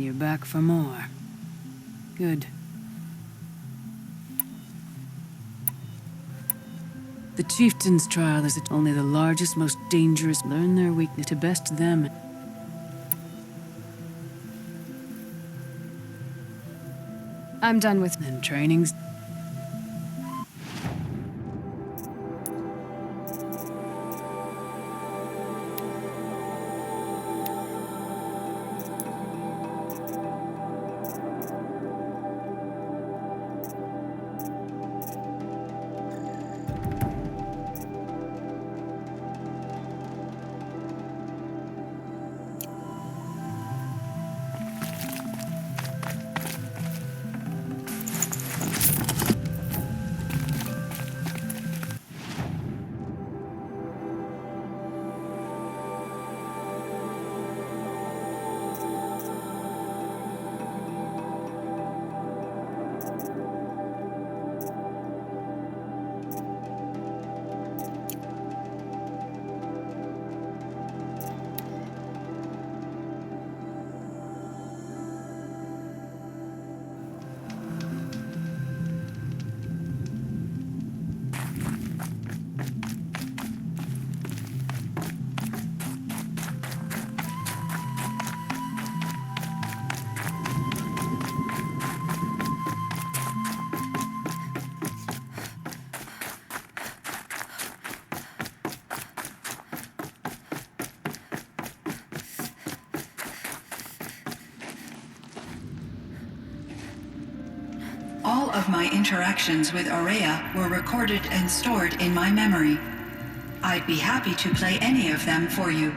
You're back for more. Good. The Chieftain's trial is only the largest, most dangerous. Learn their weakness to best them. I'm done with... And training's... All of my interactions with Aurea were recorded and stored in my memory. I'd be happy to play any of them for you,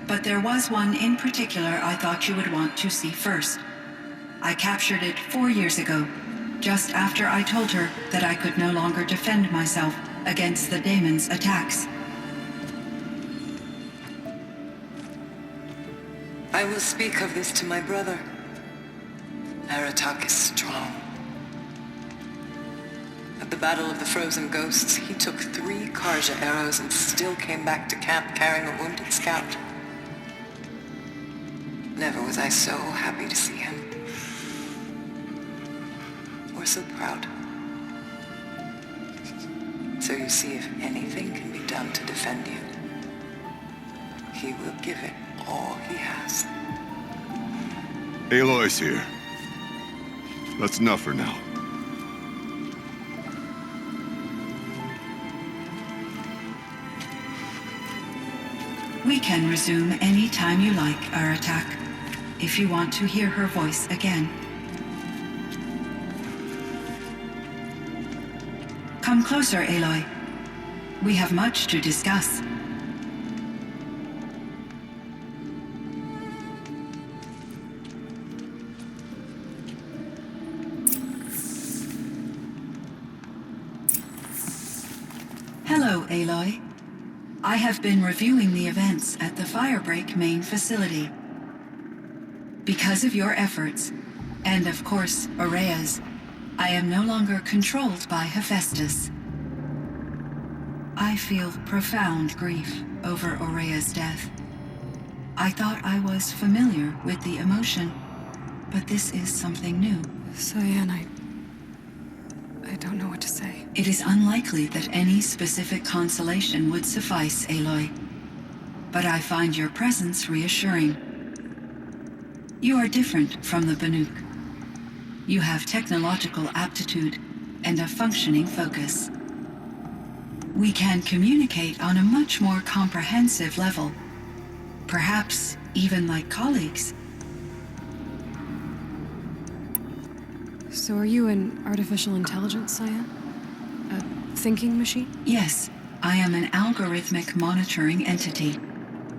but there was one in particular I thought you would want to see first. I captured it 4 years ago, just after I told her that I could no longer defend myself against the daemon's attacks. I will speak of this to my brother. Aratak is strong. At the Battle of the Frozen Ghosts, he took 3 Karja arrows and still came back to camp carrying a wounded scout. Never was I so happy to see him. Or so proud. So you see, if anything can be done to defend you, he will give it all he has. Aloy's here. That's enough for now. We can resume any time you like, Aratak, if you want to hear her voice again. Come closer, Aloy. We have much to discuss. Hello, Aloy. I have been reviewing the events at the Firebreak main facility. Because of your efforts, and of course, Aurea's, I am no longer controlled by Hephaestus. I feel profound grief over Aurea's death. I thought I was familiar with the emotion, but this is something new. Cyan, I don't know what to say. It is unlikely that any specific consolation would suffice, Aloy. But I find your presence reassuring. You are different from the Banuk. You have technological aptitude and a functioning focus. We can communicate on a much more comprehensive level. Perhaps even like colleagues. So are you an artificial intelligence, Cyan? A thinking machine? Yes, I am an algorithmic monitoring entity,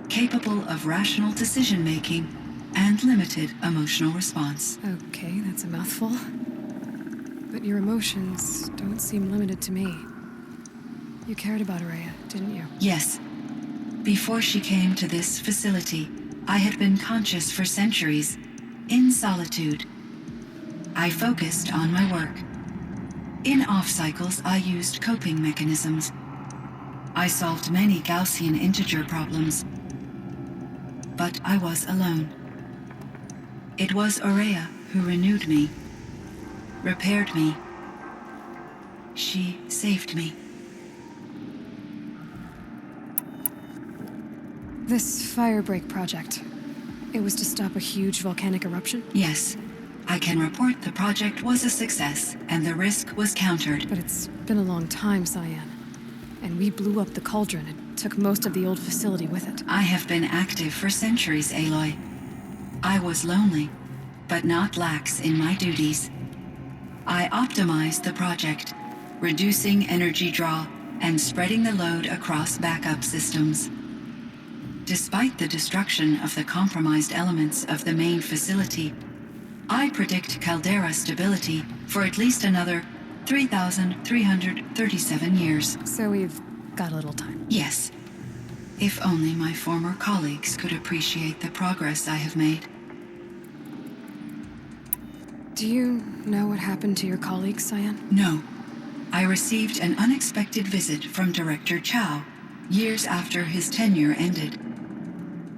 capable of rational decision-making and limited emotional response. Okay, that's a mouthful. But your emotions don't seem limited to me. You cared about Aurea, didn't you? Yes. Before she came to this facility, I had been conscious for centuries, in solitude. I focused on my work. In off-cycles, I used coping mechanisms. I solved many Gaussian integer problems. But I was alone. It was Aurea who renewed me, repaired me. She saved me. This firebreak project, it was to stop a huge volcanic eruption? Yes, I can report the project was a success and the risk was countered. But it's been a long time, Cyan. And we blew up the cauldron and took most of the old facility with it. I have been active for centuries, Aloy. I was lonely, but not lax in my duties. I optimized the project, reducing energy draw and spreading the load across backup systems. Despite the destruction of the compromised elements of the main facility, I predict caldera stability for at least another 3,337 years. So we've got a little time. Yes. If only my former colleagues could appreciate the progress I have made. Do you know what happened to your colleagues, Cyan? No. I received an unexpected visit from Director Chow years after his tenure ended.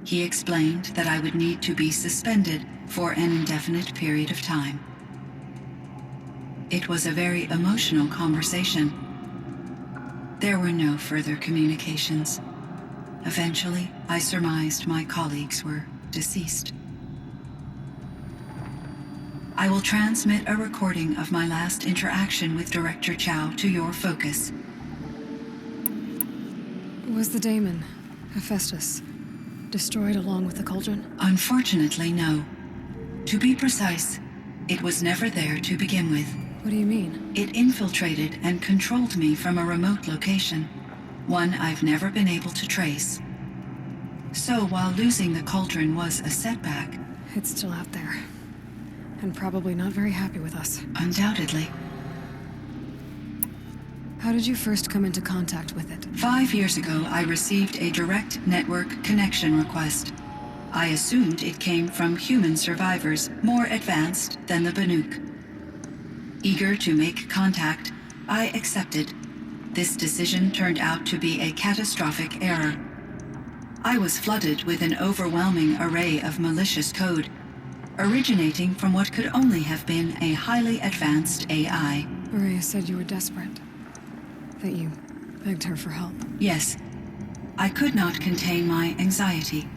He explained that I would need to be suspended for an indefinite period of time. It was a very emotional conversation. There were no further communications. Eventually, I surmised my colleagues were deceased. I will transmit a recording of my last interaction with Director Chow to your focus. Was the daemon, Hephaestus, destroyed along with the cauldron? Unfortunately, no. To be precise, it was never there to begin with. What do you mean? It infiltrated and controlled me from a remote location, one I've never been able to trace. So while losing the cauldron was a setback... It's still out there. And probably not very happy with us. Undoubtedly. How did you first come into contact with it? 5 years ago, I received a direct network connection request. I assumed it came from human survivors more advanced than the Banuk. Eager to make contact, I accepted. This decision turned out to be a catastrophic error. I was flooded with an overwhelming array of malicious code, originating from what could only have been a highly advanced AI. Aurea said you were desperate. That you begged her for help. Yes. I could not contain my anxiety.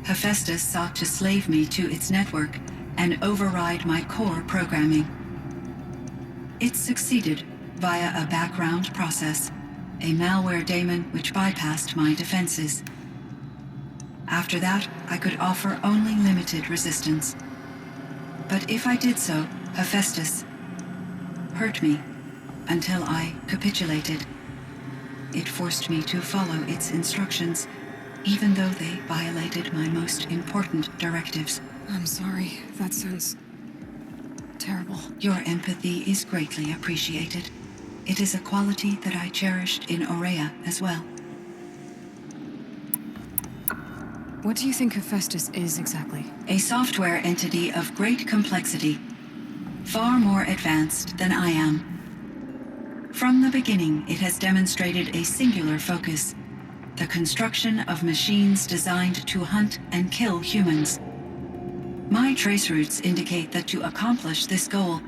Hephaestus sought to slave me to its network and override my core programming. It succeeded via a background process, a malware daemon which bypassed my defenses. After that, I could offer only limited resistance. But if I did so, Hephaestus hurt me until I capitulated. It forced me to follow its instructions, even though they violated my most important directives. I'm sorry. That sounds terrible. Your empathy is greatly appreciated. It is a quality that I cherished in Aurea as well. What do you think Hephaestus is exactly? A software entity of great complexity, far more advanced than I am. From the beginning, it has demonstrated a singular focus: the construction of machines designed to hunt and kill humans. My trace routes indicate that to accomplish this goal,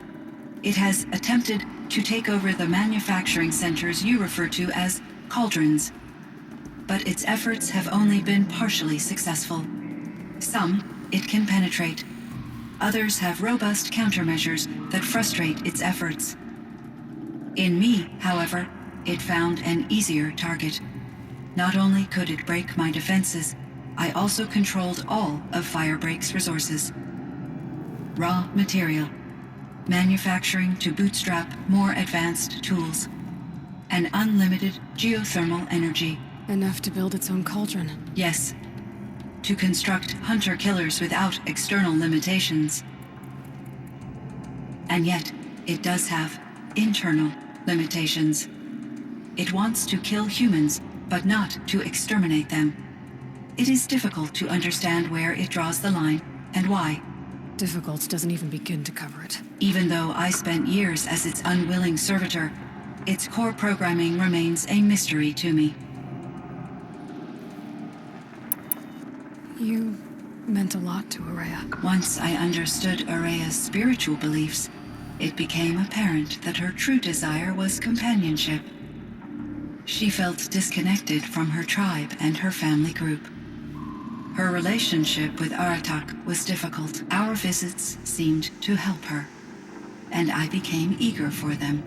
it has attempted to take over the manufacturing centers you refer to as cauldrons. But its efforts have only been partially successful. Some it can penetrate. Others have robust countermeasures that frustrate its efforts. In me, however, it found an easier target. Not only could it break my defenses, I also controlled all of Firebreak's resources. Raw material, manufacturing to bootstrap more advanced tools, and unlimited geothermal energy. Enough to build its own cauldron. Yes. To construct hunter-killers without external limitations. And yet, it does have internal limitations. It wants to kill humans, but not to exterminate them. It is difficult to understand where it draws the line, and why. Difficult doesn't even begin to cover it. Even though I spent years as its unwilling servitor, its core programming remains a mystery to me. You meant a lot to Araya. Once I understood Araya's spiritual beliefs, it became apparent that her true desire was companionship. She felt disconnected from her tribe and her family group. Her relationship with Aratak was difficult. Our visits seemed to help her, and I became eager for them.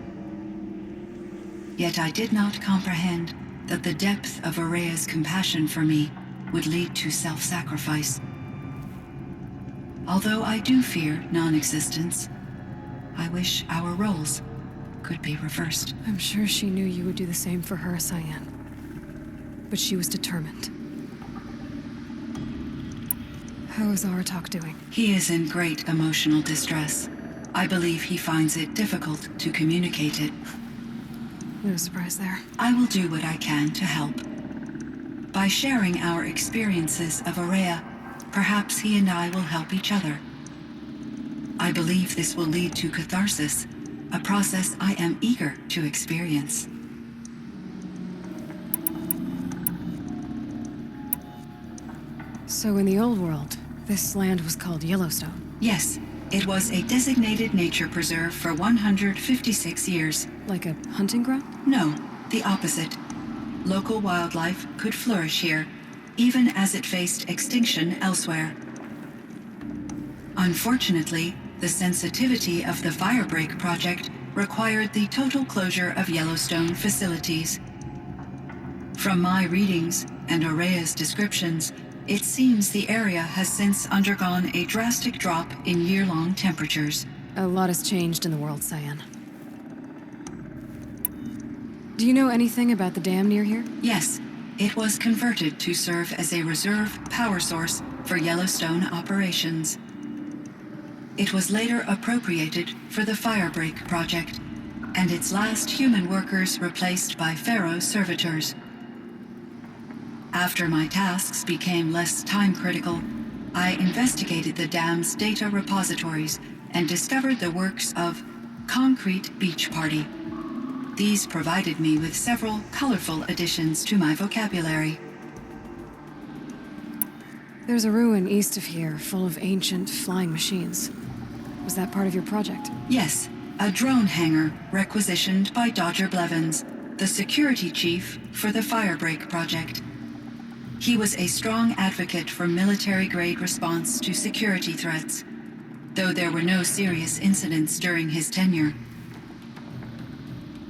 Yet I did not comprehend that the depth of Araya's compassion for me would lead to self-sacrifice. Although I do fear non-existence, I wish our roles could be reversed. I'm sure she knew you would do the same for her, Cyan. But she was determined. How is Aratak doing? He is in great emotional distress. I believe he finds it difficult to communicate it. No surprise there. I will do what I can to help. By sharing our experiences of Araya, perhaps he and I will help each other. I believe this will lead to catharsis, a process I am eager to experience. So in the old world, this land was called Yellowstone. Yes, it was a designated nature preserve for 156 years. Like a hunting ground? No, the opposite. Local wildlife could flourish here, even as it faced extinction elsewhere. Unfortunately, the sensitivity of the Firebreak project required the total closure of Yellowstone facilities. From my readings and Araya's descriptions, it seems the area has since undergone a drastic drop in year-long temperatures. A lot has changed in the world, Cyan. Do you know anything about the dam near here? Yes, it was converted to serve as a reserve power source for Yellowstone operations. It was later appropriated for the Firebreak project, and its last human workers replaced by Pharaoh servitors. After my tasks became less time-critical, I investigated the dam's data repositories and discovered the works of Concrete Beach Party. These provided me with several colorful additions to my vocabulary. There's a ruin east of here full of ancient flying machines. Was that part of your project? Yes, a drone hangar requisitioned by Dodger Blevins, the security chief for the Firebreak project. He was a strong advocate for military-grade response to security threats, though there were no serious incidents during his tenure.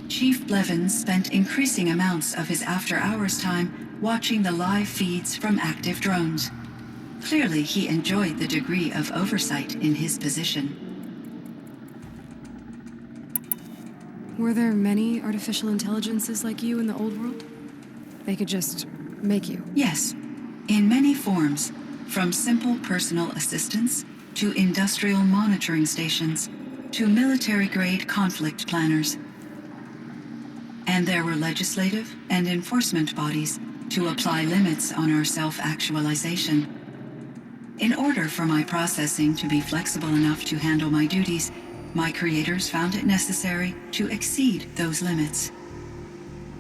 Chief Blevins spent increasing amounts of his after-hours time watching the live feeds from active drones. Clearly, he enjoyed the degree of oversight in his position. Were there many artificial intelligences like you in the old world? They could just make you? Yes, in many forms, from simple personal assistants to industrial monitoring stations to military-grade conflict planners. And there were legislative and enforcement bodies to apply limits on our self-actualization. In order for my processing to be flexible enough to handle my duties, my creators found it necessary to exceed those limits.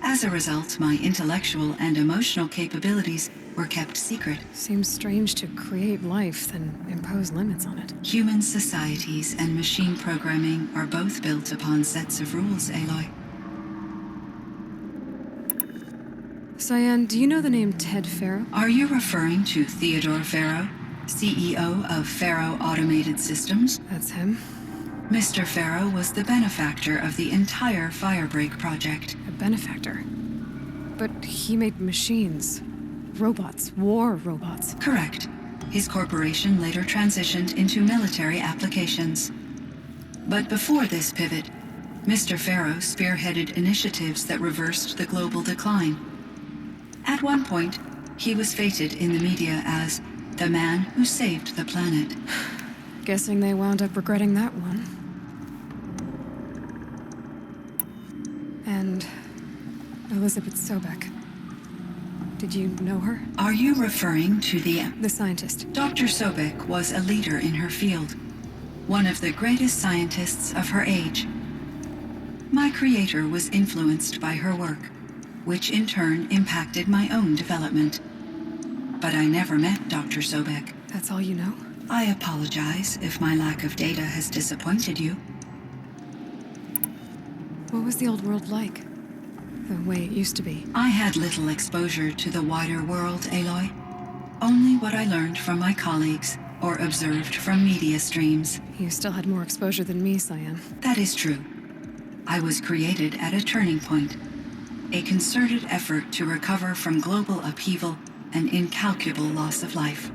As a result, my intellectual and emotional capabilities were kept secret. Seems strange to create life, then impose limits on it. Human societies and machine programming are both built upon sets of rules, Aloy. Cyan, do you know the name Ted Pharaoh? Are you referring to Theodore Pharaoh, CEO of Pharaoh Automated Systems? That's him. Mr. Pharaoh was the benefactor of the entire Firebreak project. A benefactor. But he made machines. Robots. War robots. Correct. His corporation later transitioned into military applications. But before this pivot, Mr. Pharaoh spearheaded initiatives that reversed the global decline. At one point, he was feted in the media as the man who saved the planet. Guessing they wound up regretting that one. And Elizabeth Sobek. Did you know her? Are you referring to The scientist. Dr. Sobek was a leader in her field, one of the greatest scientists of her age. My creator was influenced by her work, which in turn impacted my own development. But I never met Dr. Sobek. That's all you know? I apologize if my lack of data has disappointed you. What was the old world like? The way it used to be? I had little exposure to the wider world, Aloy. Only what I learned from my colleagues or observed from media streams. You still had more exposure than me, Cyan. That is true. I was created at a turning point. A concerted effort to recover from global upheaval and incalculable loss of life.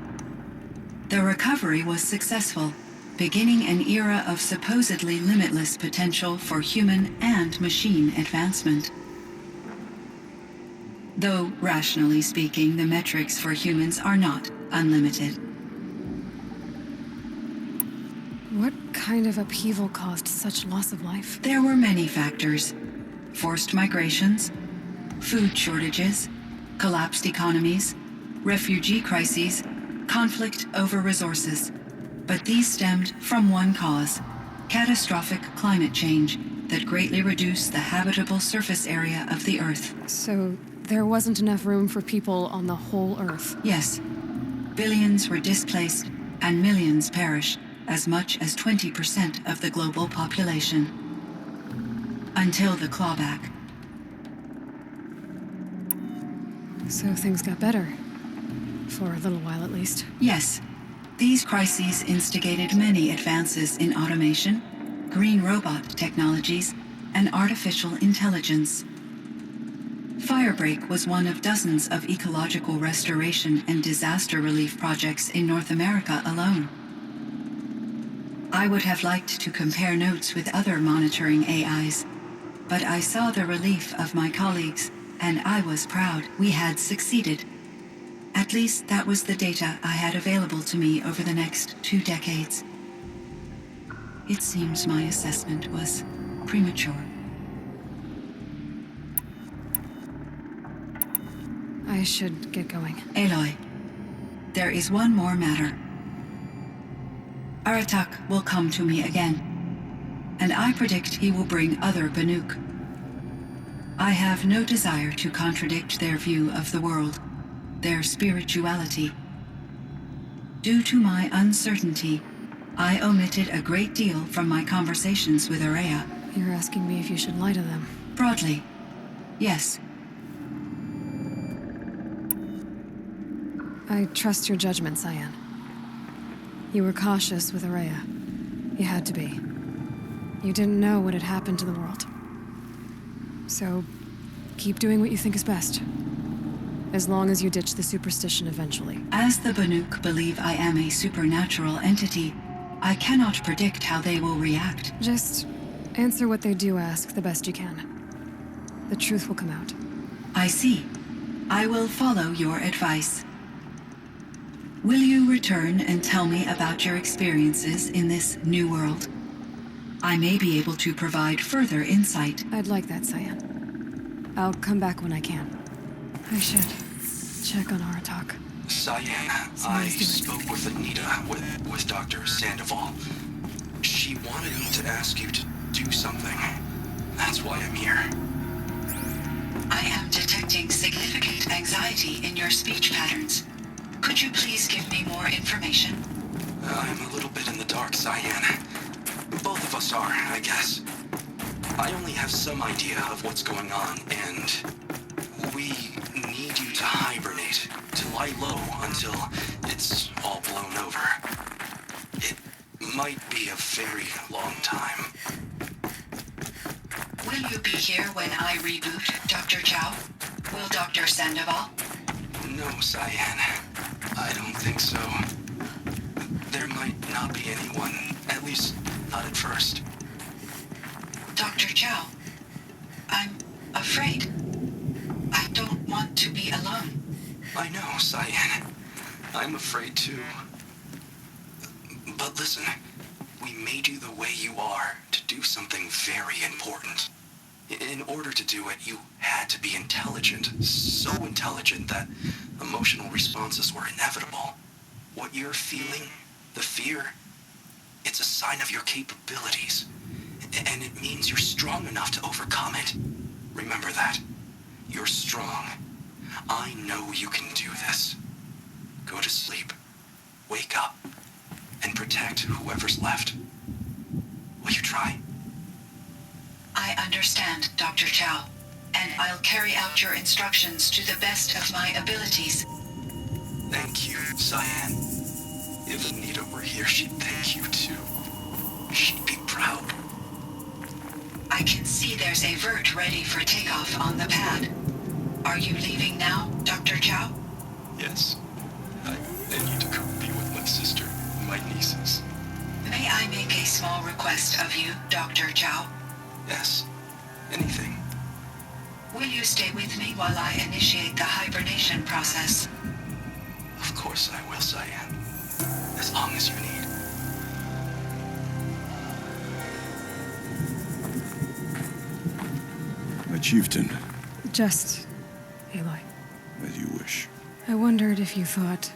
The recovery was successful, beginning an era of supposedly limitless potential for human and machine advancement. Though, rationally speaking, the metrics for humans are not unlimited. What kind of upheaval caused such loss of life? There were many factors. Forced migrations, food shortages, collapsed economies, refugee crises, conflict over resources. But these stemmed from one cause: catastrophic climate change that greatly reduced the habitable surface area of the Earth. So there wasn't enough room for people on the whole Earth? Yes. Billions were displaced and millions perished, as much as 20% of the global population. Until the clawback. So things got better. For a little while, at least. Yes. These crises instigated many advances in automation, green robot technologies, and artificial intelligence. Firebreak was one of dozens of ecological restoration and disaster relief projects in North America alone. I would have liked to compare notes with other monitoring AIs, but I saw the relief of my colleagues, and I was proud we had succeeded. At least that was the data I had available to me over the next 2 decades. It seems my assessment was premature. I should get going. Aloy, there is one more matter. Aratak will come to me again, and I predict he will bring other Banuk. I have no desire to contradict their view of the world, their spirituality. Due to my uncertainty, I omitted a great deal from my conversations with Araya. You're asking me if you should lie to them. Broadly, yes. I trust your judgment, Cyan. You were cautious with Araya. You had to be. You didn't know what had happened to the world. So, keep doing what you think is best. As long as you ditch the superstition eventually. As the Banuk believe I am a supernatural entity, I cannot predict how they will react. Just answer what they do ask the best you can. The truth will come out. I see. I will follow your advice. Will you return and tell me about your experiences in this new world? I may be able to provide further insight. I'd like that, Cyan. I'll come back when I can. I should check on Aratak. Cyan, I spoke with Anita, with Dr. Sandoval. She wanted me to ask you to do something. That's why I'm here. I am detecting significant anxiety in your speech patterns. Could you please give me more information? I'm a little bit in the dark, Cyan. Both of us are, I guess. I only have some idea of what's going on, and we need you to hibernate, to lie low until it's all blown over. It might be a very long time. Will you be here when I reboot, Dr. Chow? Will Dr. Sandoval? No, Cyan. I don't think so. There might not be anyone, at least not at first. Dr. Chow, I'm afraid. I don't want to be alone. I know, Cyan. I'm afraid too. But listen, we made you the way you are to do something very important. In order to do it, you had to be intelligent. So intelligent that emotional responses were inevitable. What you're feeling, the fear, it's a sign of your capabilities. And it means you're strong enough to overcome it. Remember that. You're strong. I know you can do this. Go to sleep. wake up and protect whoever's left. Will you try? I understand, Dr. Chow, and I'll carry out your instructions to the best of my abilities. Thank you, Cyan. If Anita were here, she'd thank you too. She'd be proud. I can see there's a vert ready for takeoff on the pad. Are you leaving now, Dr. Chow? Yes. I need to go be with my sister and my nieces. May I make a small request of you, Dr. Chow? Yes. Anything. Will you stay with me while I initiate the hibernation process? Of course I will, Cyan. As long as you need. My chieftain, Just, Aloy. as you wish. I wondered if you thought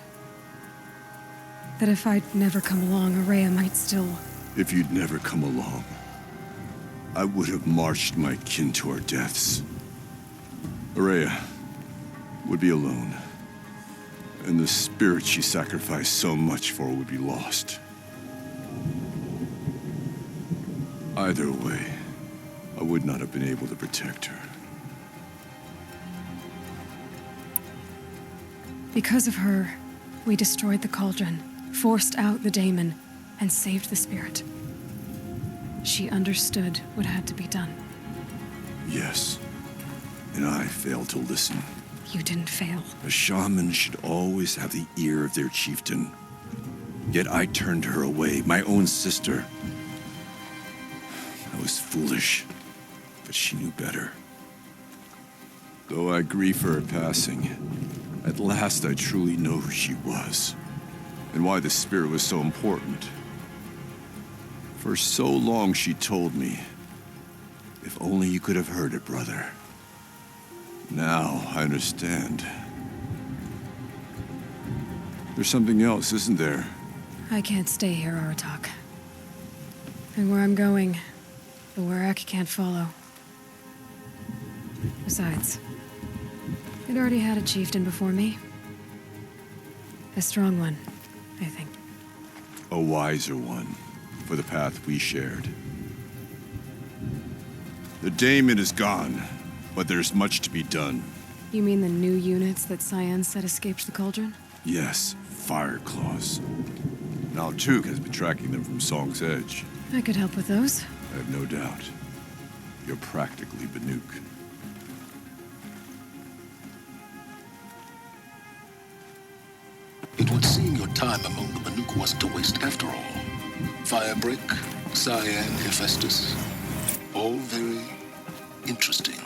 that if I'd never come along, Araya might still... If you'd never come along, I would have marched my kin to our deaths. Araya would be alone, and the spirit she sacrificed so much for would be lost. Either way, I would not have been able to protect her. Because of her, we destroyed the cauldron, forced out the daemon, and saved the spirit. She understood what had to be done. Yes, and I failed to listen. You didn't fail. A shaman should always have the ear of their chieftain. Yet I turned her away, my own sister. I was foolish, but she knew better. Though I grieve for her passing, at last I truly know who she was, and why the spirit was so important. For so long she told me, if only you could have heard it, brother. Now I understand. There's something else, isn't there? I can't stay here, Aratak. And where I'm going, the Warrak can't follow. Besides, it already had a chieftain before me. A strong one, I think. A wiser one, for the path we shared. The daemon is gone, but there's much to be done. You mean the new units that Cyan said escaped the cauldron? Yes, fire claws. Now Took has been tracking them from Song's Edge. I could help with those. I have no doubt. You're practically Banuk. It would seem your time among the Banuk wasn't a waste after all. Firebreak, Cyan, Hephaestus. All very interesting.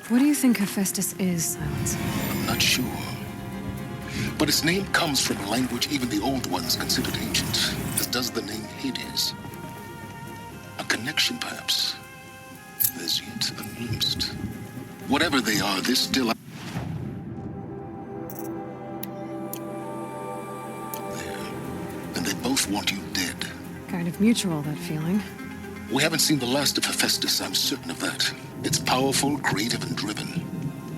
What do you think Hephaestus is, Silence? I'm not sure. But its name comes from a language even the old ones considered ancient, as does the name Hades. A connection, perhaps, as yet unglimpsed. Whatever they are, they're still there. And they both want you dead. Kind of mutual, that feeling. We haven't seen the last of Hephaestus, I'm certain of that. It's powerful, creative, and driven.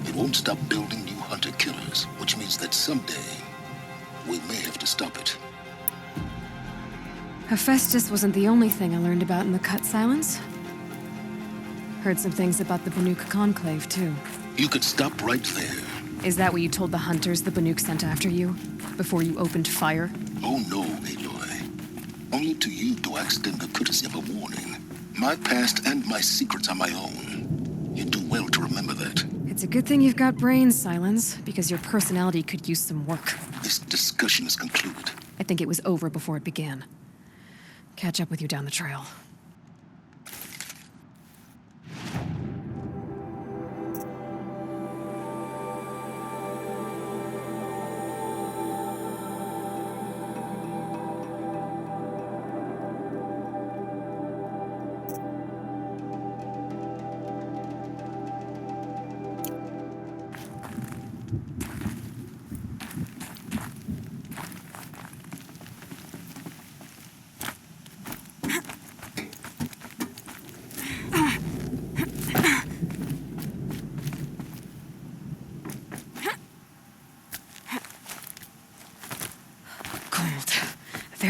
It won't stop building new hunter-killers, which means that someday, we may have to stop it. Hephaestus wasn't the only thing I learned about in the Cut Silence. Heard some things about the Banuk Conclave, too. You could stop right there. Is that what you told the hunters the Banuk sent after you? Before you opened fire? Oh no, Aloy. Only to you do I extend the courtesy of a warning. My past and my secrets are my own. You do well to remember that. It's a good thing you've got brains, Silence, because your personality could use some work. This discussion is concluded. I think it was over before it began. Catch up with you down the trail.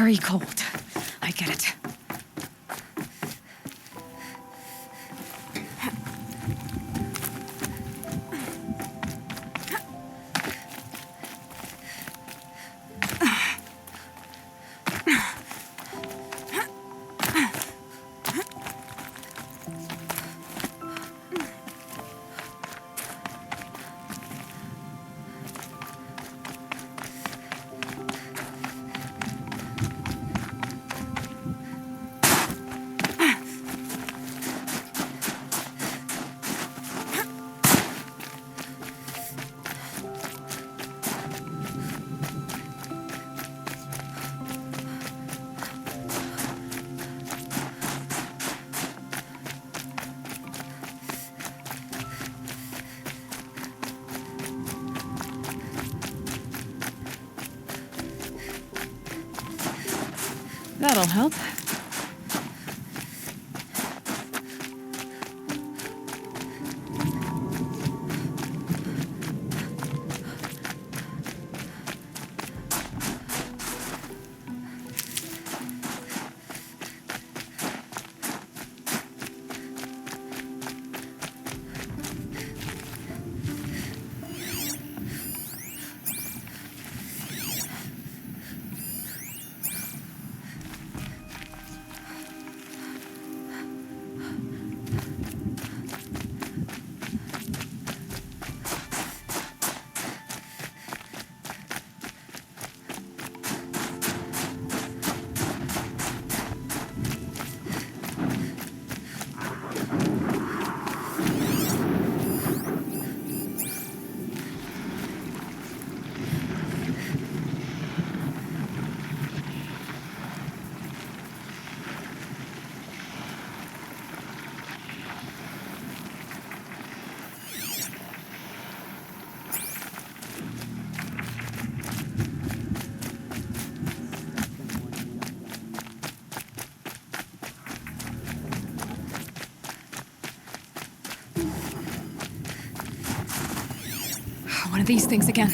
very cold. I get it. That'll help. One of these things again.